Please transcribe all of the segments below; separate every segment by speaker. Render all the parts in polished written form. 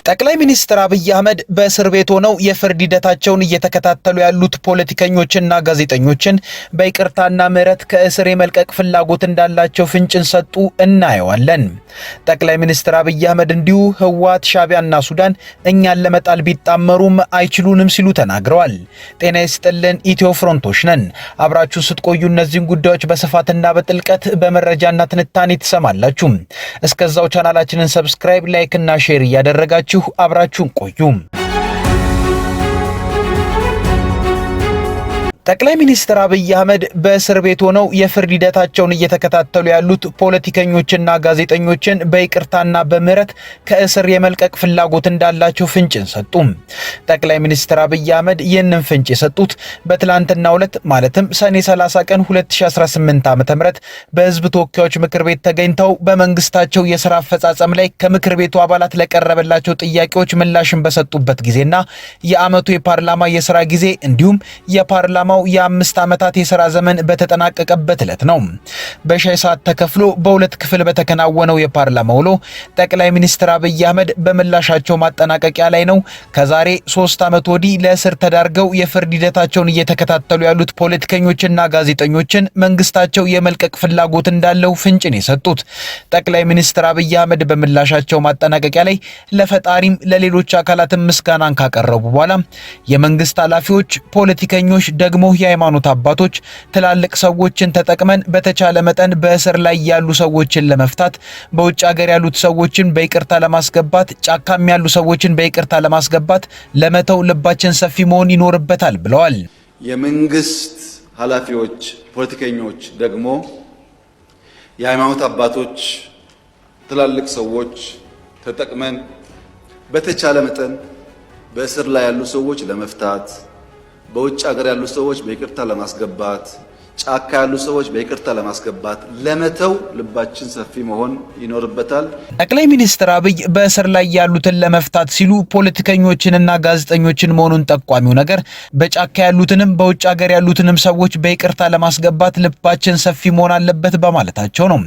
Speaker 1: ጠቅላይ ሚኒስትር አብይ አህመድ በእስር ቤት ሆነው የፍርድ ሂደታቸውን እየተከታተሉ ያሉት ፖለቲከኞችና ጋዜጠኞችን በይቅርታና ምህረት ከእስር የመልቀቅ ፍላጎት እንዳላቸው ፍንጭን ሰጡ እናየዋለን። ጠቅላይ ሚኒስትር አብይ አህመድ እንዲሁ ህወሓት፣ ሻዕቢያና ሱዳን እኛን ለመጣል ቢጣመሩም አይችሉንም ሲሉ ተናግረዋል። ጤና ይስጥልን፣ ኢትዮ ፍሮንቶች ነን። አብራችሁ ስትቆዩ እነዚህን ጉዳዮች በስፋትና በጥልቀት በመረጃና ትንታኔ ትሰማላችሁ። እስከዛው ቻናላችንን ሰብስክራይብ፣ ላይክ እና ሼር እያደረጋችሁ አብራችሁን ቆዩ። ጠቅላይ ሚኒስትር አብይ አህመድ በእስር ቤት ሆነው የፍርድ ሂደታቸውን እየተከታተሉ ያሉት ፖለቲከኞችና ጋዜጠኞችን በይቅርታና በምህረት ከእስር የመልቀቅ ፍላጎት እንዳላቸው ፍንጭን ሰጡ። ጠቅላይ ሚኒስትር አብይ አህመድ ይህንን ፍንጭ የሰጡት በትላንትናው ዕለት ማለትም ሰኔ 30 ቀን 2018 ዓ.ም በህዝብ ተወካዮች ምክር ቤት ተገኝተው በመንግስታቸው የሥራ አፈጻጸም ላይ ከምክር ቤቱ አባላት ለቀረበላቸው ጥያቄዎች ምላሽን በሰጡበት ጊዜና የዓመቱ የፓርላማ የሥራ ጊዜ እንዲሁም የፓርላማ የ5 ዓመታት የሥራ ዘመን በተጠናቀቀበት ዕለት ነው። በሻይ ሰዓት ተከፍሎ በሁለት ክፍል በተከናወነው የፓርላማ ውሎ ጠቅላይ ሚኒስትር አብይ አህመድ በምላሻቸው ማጠናቀቂያ ላይ ነው ከዛሬ 3 ዓመት ወዲህ ለእስር ተዳርገው የፍርድ ሂደታቸውን እየተከታተሉ ያሉት ፖለቲከኞችና ጋዜጠኞችን መንግስታቸው የመልቀቅ ፍላጎት እንዳለው ፍንጭን የሰጡት። ጠቅላይ ሚኒስትር አብይ አህመድ በምላሻቸው ማጠናቀቂያ ላይ ለፈጣሪም ለሌሎች አካላትም ምስጋናን ካቀረቡ በኋላ የመንግስት ኃላፊዎች፣ ፖለቲከኞች ደግሞ የሃይማኖት አባቶች ትላልቅ ሰዎችን ተጠቅመን በተቻለ መጠን በእስር ላይ ያሉ ሰዎችን ለመፍታት በውጭ ሀገር ያሉት ሰዎችን በይቅርታ ለማስገባት ጫካም ያሉ ሰዎችን በይቅርታ ለማስገባት ለመተው ልባችን ሰፊ መሆን ይኖርበታል ብለዋል።
Speaker 2: የመንግስት ኃላፊዎች፣ ፖለቲከኞች ደግሞ የሃይማኖት አባቶች ትላልቅ ሰዎች ተጠቅመን በተቻለ መጠን በእስር ላይ ያሉ ሰዎች ለመፍታት በውጭ ሀገር ያሉ ሰዎች በይቅርታ ለማስገባት ጫካ ያሉ ሰዎች በይቅርታ ለማስገባት ለመተው ልባችን ሰፊ መሆን ይኖርበታል።
Speaker 1: ጠቅላይ ሚኒስትር አብይ በእስር ላይ ያሉትን ለመፍታት ሲሉ ፖለቲከኞችንና ጋዜጠኞችን መሆኑን ጠቋሚው ነገር በጫካ ያሉትንም በውጭ ሀገር ያሉትንም ሰዎች በይቅርታ ለማስገባት ልባችን ሰፊ መሆን አለበት በማለታቸው ነው።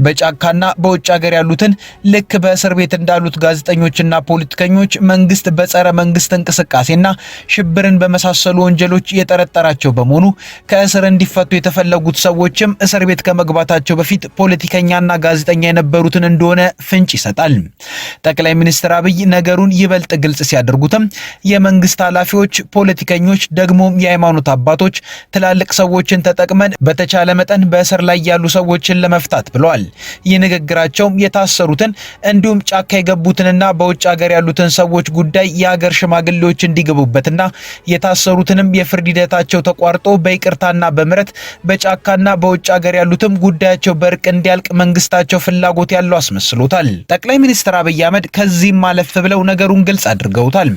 Speaker 1: በጫካና በውጭ ሀገር ያሉትን ልክ በእስር ቤት እንዳሉት ጋዜጠኞችና ፖለቲከኞች መንግስት በጸረ መንግስት እንቅስቃሴና ሽብርን በመሳሰሉ ወንጀሎች የጠረጠራቸው በመሆኑ ከእስር እንዲፈቱ የተፈለጉት ሰዎችም እስር ቤት ከመግባታቸው በፊት ፖለቲከኛና ጋዜጠኛ የነበሩትን እንደሆነ ፍንጭ ይሰጣል። ጠቅላይ ሚኒስትር አብይ ነገሩን ይበልጥ ግልጽ ሲያደርጉትም የመንግስት ኃላፊዎች፣ ፖለቲከኞች ደግሞ የሃይማኖት አባቶች ትላልቅ ሰዎችን ተጠቅመን በተቻለ መጠን በእስር ላይ ያሉ ሰዎችን ለመፍታት ብለዋል። ይህ ንግግራቸውም የታሰሩትን እንዲሁም ጫካ የገቡትንና በውጭ ሀገር ያሉትን ሰዎች ጉዳይ የሀገር ሽማግሌዎች እንዲገቡበትና የታሰሩትንም የፍርድ ሂደታቸው ተቋርጦ በይቅርታና በምህረት በጫካና በውጭ ሀገር ያሉትም ጉዳያቸው በእርቅ እንዲያልቅ መንግስታቸው ፍላጎት ያለው አስመስሎታል። ጠቅላይ ሚኒስትር አብይ አህመድ ከዚህም ማለፍ ብለው ነገሩን ግልጽ አድርገውታል።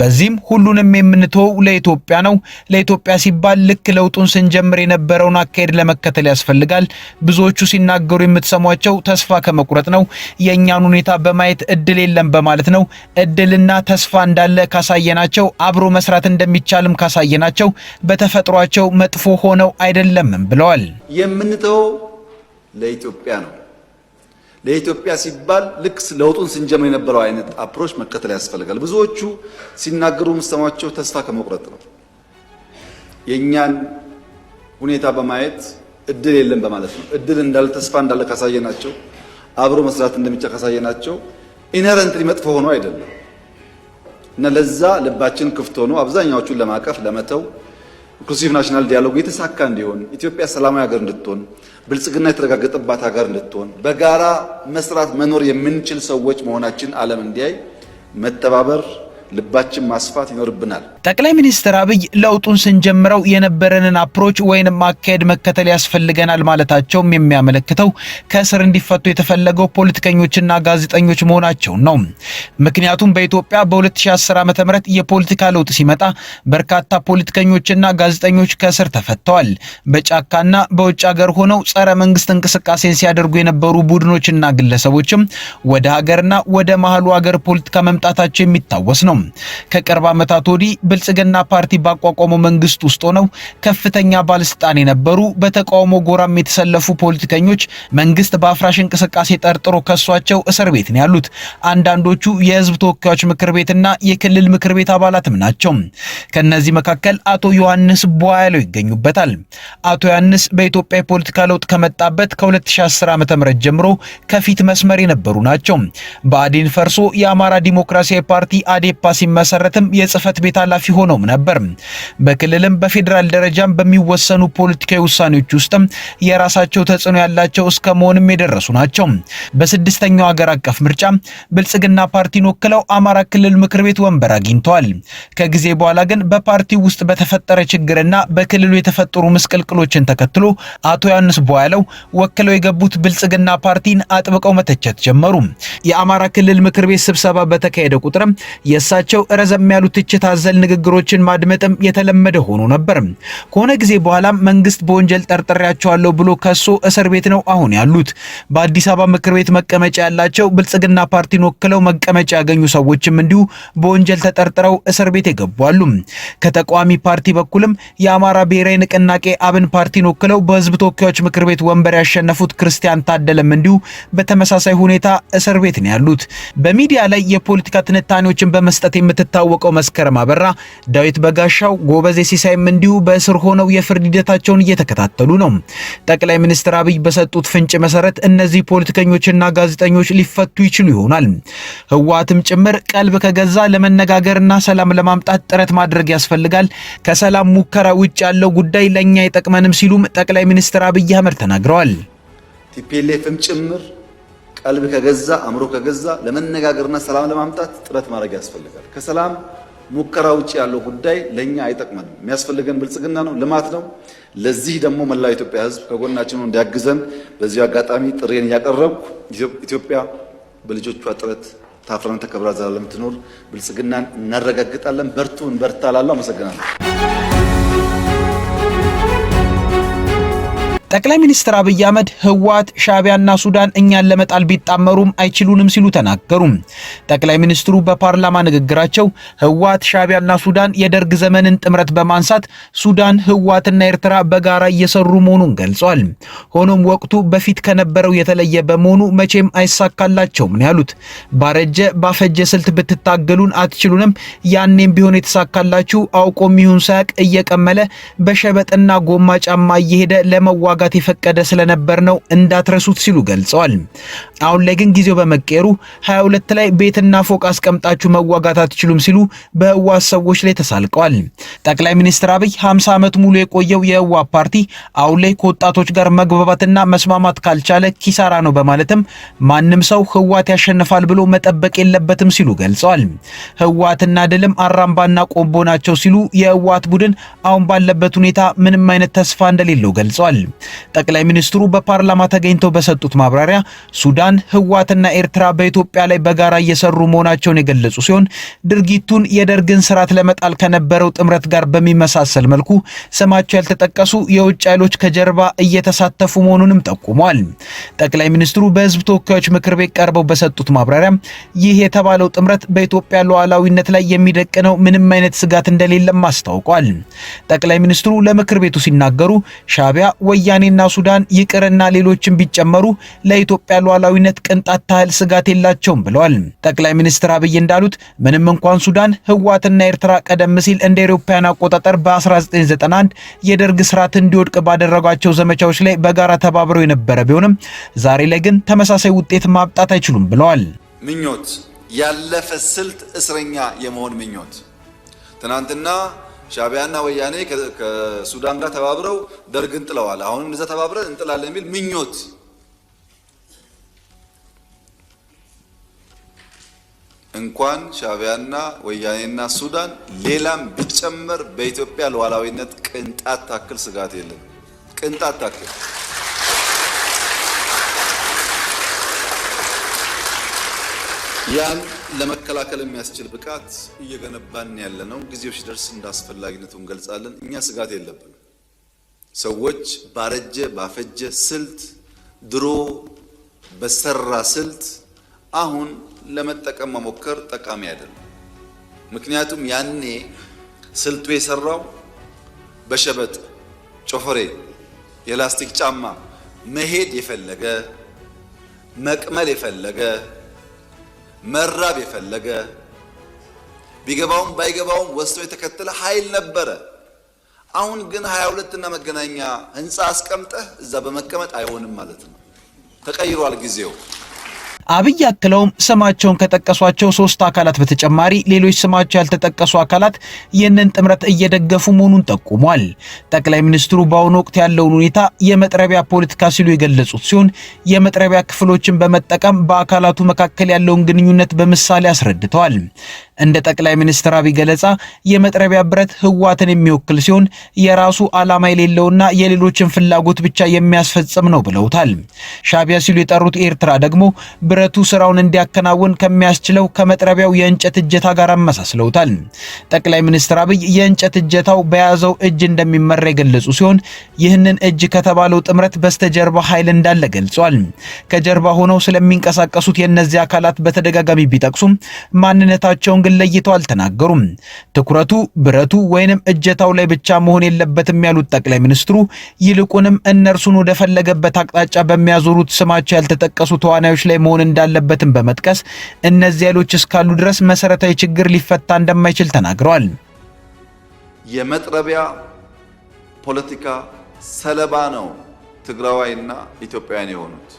Speaker 1: በዚህም ሁሉንም የምንተወው ለኢትዮጵያ ነው። ለኢትዮጵያ ሲባል ልክ ለውጡን ስንጀምር የነበረውን አካሄድ ለመከተል ያስፈልጋል። ብዙዎቹ ሲናገሩ የምትሰሟቸው ተስፋ ከመቁረጥ ነው። የእኛን ሁኔታ በማየት እድል የለም በማለት ነው። እድልና ተስፋ እንዳለ ካሳየናቸው፣ አብሮ መስራት እንደሚቻልም ካሳየናቸው በተፈጥሯቸው መጥፎ ሆነው አይደለም ብለዋል።
Speaker 2: የምንተው ለኢትዮጵያ ነው። ለኢትዮጵያ ሲባል ልክ ለውጡን ስንጀምር የነበረው አይነት አፕሮች መከተል ያስፈልጋል። ብዙዎቹ ሲናገሩ የምትሰሟቸው ተስፋ ከመቁረጥ ነው። የእኛን ሁኔታ በማየት እድል የለም በማለት ነው። እድል እንዳለ ተስፋ እንዳለ ካሳየናቸው፣ አብሮ መስራት እንደሚቻል ካሳየናቸው ኢንሄረንትሊ መጥፎ ሆኖ አይደለም እና ለዛ ልባችን ክፍት ሆኖ አብዛኛዎቹን ለማቀፍ ለመተው ኢንክሉሲቭ ናሽናል ዲያሎግ የተሳካ እንዲሆን ኢትዮጵያ ሰላማዊ ሀገር እንድትሆን ብልጽግና የተረጋገጠባት ሀገር እንድትሆን በጋራ መስራት መኖር የምንችል ሰዎች መሆናችን ዓለም እንዲያይ መተባበር ልባችን ማስፋት ይኖርብናል።
Speaker 1: ጠቅላይ ሚኒስትር አብይ ለውጡን ስንጀምረው የነበረንን አፕሮች ወይንም አካሄድ መከተል ያስፈልገናል ማለታቸውም የሚያመለክተው ከእስር እንዲፈቱ የተፈለገው ፖለቲከኞችና ጋዜጠኞች መሆናቸውን ነው። ምክንያቱም በኢትዮጵያ በ2010 ዓ.ም የፖለቲካ ለውጥ ሲመጣ በርካታ ፖለቲከኞችና ጋዜጠኞች ከእስር ተፈተዋል። በጫካና በውጭ ሀገር ሆነው ጸረ መንግስት እንቅስቃሴን ሲያደርጉ የነበሩ ቡድኖችና ግለሰቦችም ወደ ሀገርና ወደ መሃሉ ሀገር ፖለቲካ መምጣታቸው የሚታወስ ነው። ነው። ከቅርብ ዓመታት ወዲህ ብልጽግና ፓርቲ ባቋቋመው መንግስት ውስጥ ሆነው ከፍተኛ ባለስልጣን የነበሩ በተቃውሞ ጎራም የተሰለፉ ፖለቲከኞች መንግስት በአፍራሽ እንቅስቃሴ ጠርጥሮ ከሷቸው እስር ቤት ነው ያሉት። አንዳንዶቹ የህዝብ ተወካዮች ምክር ቤትና የክልል ምክር ቤት አባላትም ናቸው። ከነዚህ መካከል አቶ ዮሐንስ ቧያለው ይገኙበታል። አቶ ዮሐንስ በኢትዮጵያ የፖለቲካ ለውጥ ከመጣበት ከ2010 ዓ.ም ጀምሮ ከፊት መስመር የነበሩ ናቸው። ብአዴን ፈርሶ የአማራ ዲሞክራሲያዊ ፓርቲ አዴፓ ሲመሰረትም የጽህፈት ቤት ኃላፊ ሆነውም ነበር። በክልልም በፌዴራል ደረጃም በሚወሰኑ ፖለቲካዊ ውሳኔዎች ውስጥም የራሳቸው ተጽዕኖ ያላቸው እስከ መሆንም የደረሱ ናቸው። በስድስተኛው ሀገር አቀፍ ምርጫ ብልጽግና ፓርቲን ወክለው አማራ ክልል ምክር ቤት ወንበር አግኝተዋል። ከጊዜ በኋላ ግን በፓርቲው ውስጥ በተፈጠረ ችግርና በክልሉ የተፈጠሩ ምስቅልቅሎችን ተከትሎ አቶ ዮሐንስ ቧያለው ወክለው የገቡት ብልጽግና ፓርቲን አጥብቀው መተቸት ጀመሩ። የአማራ ክልል ምክር ቤት ስብሰባ በተካሄደ ቁጥርም የእሳቸው ረዘም ያሉ ትችት አዘል ንግግሮችን ማድመጥም የተለመደ ሆኖ ነበር። ከሆነ ጊዜ በኋላ መንግስት በወንጀል ጠርጥሬያቸዋለሁ ብሎ ከሶ እስር ቤት ነው አሁን ያሉት። በአዲስ አበባ ምክር ቤት መቀመጫ ያላቸው ብልጽግና ፓርቲን ወክለው መቀመጫ ያገኙ ሰዎችም እንዲሁ በወንጀል ተጠርጥረው እስር ቤት ይገባሉ። ከተቃዋሚ ፓርቲ በኩልም የአማራ ብሔራዊ ንቅናቄ አብን ፓርቲን ወክለው በህዝብ ተወካዮች ምክር ቤት ወንበር ያሸነፉት ክርስቲያን ታደለም እንዲሁ በተመሳሳይ ሁኔታ እስር ቤት ነው ያሉት። በሚዲያ ላይ የፖለቲካ ትንታኔዎችን በመስጠት የምትታወቀው መስከረም አበራ፣ ዳዊት በጋሻው፣ ጎበዜ ሲሳይም እንዲሁ በእስር ሆነው የፍርድ ሂደታቸውን እየተከታተሉ ነው። ጠቅላይ ሚኒስትር አብይ በሰጡት ፍንጭ መሰረት እነዚህ ፖለቲከኞችና ጋዜጠኞች ሊፈቱ ይችሉ ይሆናል። ህወሓትም ጭምር ቀልብ ከገዛ ለመነጋገርና ሰላም ለማምጣት ጥረት ማድረግ ያስፈልጋል። ከሰላም ሙከራ ውጭ ያለው ጉዳይ ለኛ አይጠቅመንም ሲሉም ጠቅላይ ሚኒስትር አብይ አህመድ ተናግረዋል።
Speaker 2: ቲፒኤልኤፍም ጭምር ቀልብ ከገዛ አእምሮ ከገዛ ለመነጋገርና ሰላም ለማምጣት ጥረት ማድረግ ያስፈልጋል። ከሰላም ሙከራ ውጭ ያለው ጉዳይ ለኛ አይጠቅመንም። የሚያስፈልገን ብልጽግና ነው፣ ልማት ነው። ለዚህ ደግሞ መላው ኢትዮጵያ ህዝብ ከጎናችን እንዲያግዘን በዚህ አጋጣሚ ጥሬን እያቀረብኩ ኢትዮጵያ በልጆቿ ጥረት ታፍራና ተከብራ ዘላለም ትኖር። ብልጽግናን እናረጋግጣለን። በርቱ፣ እንበርታ እላለሁ። አመሰግናለሁ።
Speaker 1: ጠቅላይ ሚኒስትር አብይ አህመድ ህወሓት፣ ሻዕቢያና ሱዳን እኛን ለመጣል ቢጣመሩም አይችሉንም ሲሉ ተናገሩ። ጠቅላይ ሚኒስትሩ በፓርላማ ንግግራቸው ህወሓት፣ ሻዕቢያና ሱዳን የደርግ ዘመንን ጥምረት በማንሳት ሱዳን፣ ህወሓትና ኤርትራ በጋራ እየሰሩ መሆኑን ገልጸዋል። ሆኖም ወቅቱ በፊት ከነበረው የተለየ በመሆኑ መቼም አይሳካላቸውም ነው ያሉት። ባረጀ ባፈጀ ስልት ብትታገሉን አትችሉንም። ያኔም ቢሆን የተሳካላችሁ አውቆም ይሁን ሳያቅ እየቀመለ በሸበጥና ጎማ ጫማ እየሄደ ለመዋ ጋት የፈቀደ ስለነበር ነው እንዳትረሱት ሲሉ ገልጸዋል። አሁን ላይ ግን ጊዜው በመቀየሩ 22 ላይ ቤትና ፎቅ አስቀምጣችሁ መዋጋት አትችሉም ሲሉ በህወሓት ሰዎች ላይ ተሳልቀዋል። ጠቅላይ ሚኒስትር አብይ 50 ዓመት ሙሉ የቆየው የህወሓት ፓርቲ አሁን ላይ ከወጣቶች ጋር መግባባትና መስማማት ካልቻለ ኪሳራ ነው በማለትም ማንም ሰው ህወሓት ያሸንፋል ብሎ መጠበቅ የለበትም ሲሉ ገልጸዋል። ህወሓትና ድልም አራምባና ቆቦ ናቸው ሲሉ የህወሓት ቡድን አሁን ባለበት ሁኔታ ምንም አይነት ተስፋ እንደሌለው ገልጸዋል። ጠቅላይ ሚኒስትሩ በፓርላማ ተገኝተው በሰጡት ማብራሪያ ሱዳን፣ ህወሓትና ኤርትራ በኢትዮጵያ ላይ በጋራ እየሰሩ መሆናቸውን የገለጹ ሲሆን ድርጊቱን የደርግን ስርዓት ለመጣል ከነበረው ጥምረት ጋር በሚመሳሰል መልኩ ስማቸው ያልተጠቀሱ የውጭ ኃይሎች ከጀርባ እየተሳተፉ መሆኑንም ጠቁመዋል። ጠቅላይ ሚኒስትሩ በህዝብ ተወካዮች ምክር ቤት ቀርበው በሰጡት ማብራሪያ ይህ የተባለው ጥምረት በኢትዮጵያ ሉዓላዊነት ላይ የሚደቅነው ምንም አይነት ስጋት እንደሌለም አስታውቋል። ጠቅላይ ሚኒስትሩ ለምክር ቤቱ ሲናገሩ ሻዕቢያ፣ ወያኔና ሱዳን ይቅርና ሌሎችን ቢጨመሩ ለኢትዮጵያ ሉዓላዊነት ቅንጣት ታህል ስጋት የላቸውም ብለዋል። ጠቅላይ ሚኒስትር አብይ እንዳሉት ምንም እንኳን ሱዳን፣ ህወሓትና ኤርትራ ቀደም ሲል እንደ አውሮፓውያን አቆጣጠር በ1991 የደርግ ስርዓት እንዲወድቅ ባደረጓቸው ዘመቻዎች ላይ በጋራ ተባብረው የነበረ ቢሆንም ዛሬ ላይ ግን ተመሳሳይ ውጤት ማምጣት አይችሉም ብለዋል።
Speaker 2: ምኞት፣ ያለፈ ስልት እስረኛ የመሆን ምኞት ትናንትና ሻዕቢያና ወያኔ ከሱዳን ጋር ተባብረው ደርግን ጥለዋል። አሁንም እንደዛ ተባብረን እንጥላለን የሚል ምኞት እንኳን ሻዕቢያና ወያኔና ሱዳን ሌላም ቢጨመር በኢትዮጵያ ሉዓላዊነት ቅንጣት ታክል ስጋት የለም። ቅንጣት ታክል ያን ለመከላከል የሚያስችል ብቃት እየገነባን ያለነው ጊዜው ሲደርስ እንዳስፈላጊነቱ እንገልጻለን። እኛ ስጋት የለብንም። ሰዎች ባረጀ ባፈጀ ስልት ድሮ በሰራ ስልት አሁን ለመጠቀም መሞከር ጠቃሚ አይደለም። ምክንያቱም ያኔ ስልቱ የሰራው በሸበጥ ጮፈሬ የላስቲክ ጫማ መሄድ የፈለገ መቅመል የፈለገ መራብ የፈለገ ቢገባውም ባይገባውም ወስቶ የተከተለ ኃይል ነበረ። አሁን ግን 22 እና መገናኛ ህንፃ አስቀምጠህ እዛ በመቀመጥ አይሆንም ማለት ነው። ተቀይሯል ጊዜው።
Speaker 1: አብይ አክለውም ስማቸውን ከጠቀሷቸው 3 አካላት በተጨማሪ ሌሎች ስማቸው ያልተጠቀሱ አካላት ይህንን ጥምረት እየደገፉ መሆኑን ጠቁሟል። ጠቅላይ ሚኒስትሩ በአሁኑ ወቅት ያለውን ሁኔታ የመጥረቢያ ፖለቲካ ሲሉ የገለጹት ሲሆን የመጥረቢያ ክፍሎችን በመጠቀም በአካላቱ መካከል ያለውን ግንኙነት በምሳሌ አስረድተዋል። እንደ ጠቅላይ ሚኒስትር አብይ ገለጻ የመጥረቢያ ብረት ህወሓትን የሚወክል ሲሆን የራሱ ዓላማ የሌለውና የሌሎችን ፍላጎት ብቻ የሚያስፈጽም ነው ብለውታል። ሻዕቢያ ሲሉ የጠሩት ኤርትራ ደግሞ ብረቱ ስራውን እንዲያከናውን ከሚያስችለው ከመጥረቢያው የእንጨት እጀታ ጋር አመሳስለውታል። ጠቅላይ ሚኒስትር አብይ የእንጨት እጀታው በያዘው እጅ እንደሚመራ የገለጹ ሲሆን ይህንን እጅ ከተባለው ጥምረት በስተጀርባ ኃይል እንዳለ ገልጿል። ከጀርባ ሆነው ስለሚንቀሳቀሱት የእነዚህ አካላት በተደጋጋሚ ቢጠቅሱም ማንነታቸውን ግን ለይተው አልተናገሩም። ትኩረቱ ብረቱ ወይንም እጀታው ላይ ብቻ መሆን የለበትም ያሉት ጠቅላይ ሚኒስትሩ ይልቁንም እነርሱን ወደ ፈለገበት አቅጣጫ በሚያዞሩት ስማቸው ያልተጠቀሱ ተዋናዮች ላይ መሆን እንዳለበትም በመጥቀስ እነዚህ ኃይሎች እስካሉ ድረስ መሰረታዊ ችግር ሊፈታ እንደማይችል ተናግረዋል።
Speaker 2: የመጥረቢያ ፖለቲካ ሰለባ ነው ትግራዋይና ኢትዮጵያውያን የሆኑት።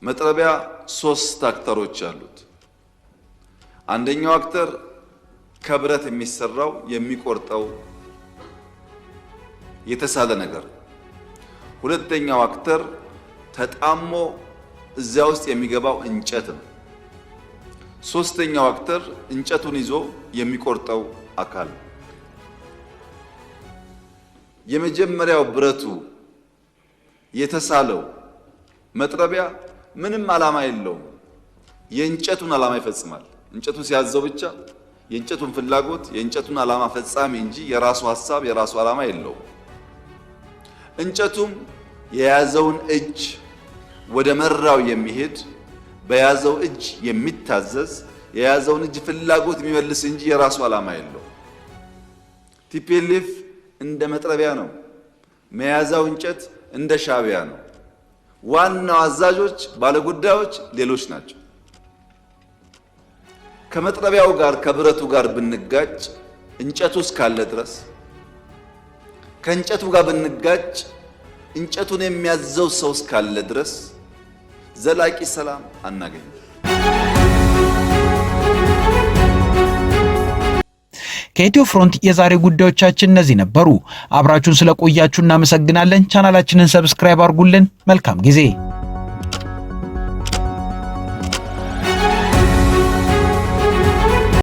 Speaker 2: መጥረቢያ 3 አክተሮች አሉት። አንደኛው አክተር ከብረት የሚሰራው የሚቆርጠው የተሳለ ነገር፣ ሁለተኛው አክተር ተጣሞ እዚያ ውስጥ የሚገባው እንጨት ነው። ሶስተኛው አክተር እንጨቱን ይዞ የሚቆርጠው አካል። የመጀመሪያው ብረቱ የተሳለው መጥረቢያ ምንም ዓላማ የለውም። የእንጨቱን ዓላማ ይፈጽማል። እንጨቱ ሲያዘው ብቻ የእንጨቱን ፍላጎት የእንጨቱን ዓላማ ፈጻሚ እንጂ የራሱ ሐሳብ የራሱ ዓላማ የለውም። እንጨቱም የያዘውን እጅ ወደ መራው የሚሄድ በያዘው እጅ የሚታዘዝ የያዘውን እጅ ፍላጎት የሚመልስ እንጂ የራሱ ዓላማ የለውም። ቲፒኤልኤፍ እንደ መጥረቢያ ነው። መያዛው እንጨት እንደ ሻዕቢያ ነው። ዋናው አዛዦች ባለጉዳዮች ሌሎች ናቸው። ከመጥረቢያው ጋር ከብረቱ ጋር ብንጋጭ እንጨቱ እስካለ ድረስ ከእንጨቱ ጋር ብንጋጭ እንጨቱን የሚያዘው ሰው እስካለ ድረስ ዘላቂ ሰላም አናገኝም።
Speaker 1: ከኢትዮ ፍሮንት የዛሬ ጉዳዮቻችን እነዚህ ነበሩ። አብራችሁን ስለቆያችሁ እናመሰግናለን። ቻናላችንን ሰብስክራይብ አድርጉልን። መልካም ጊዜ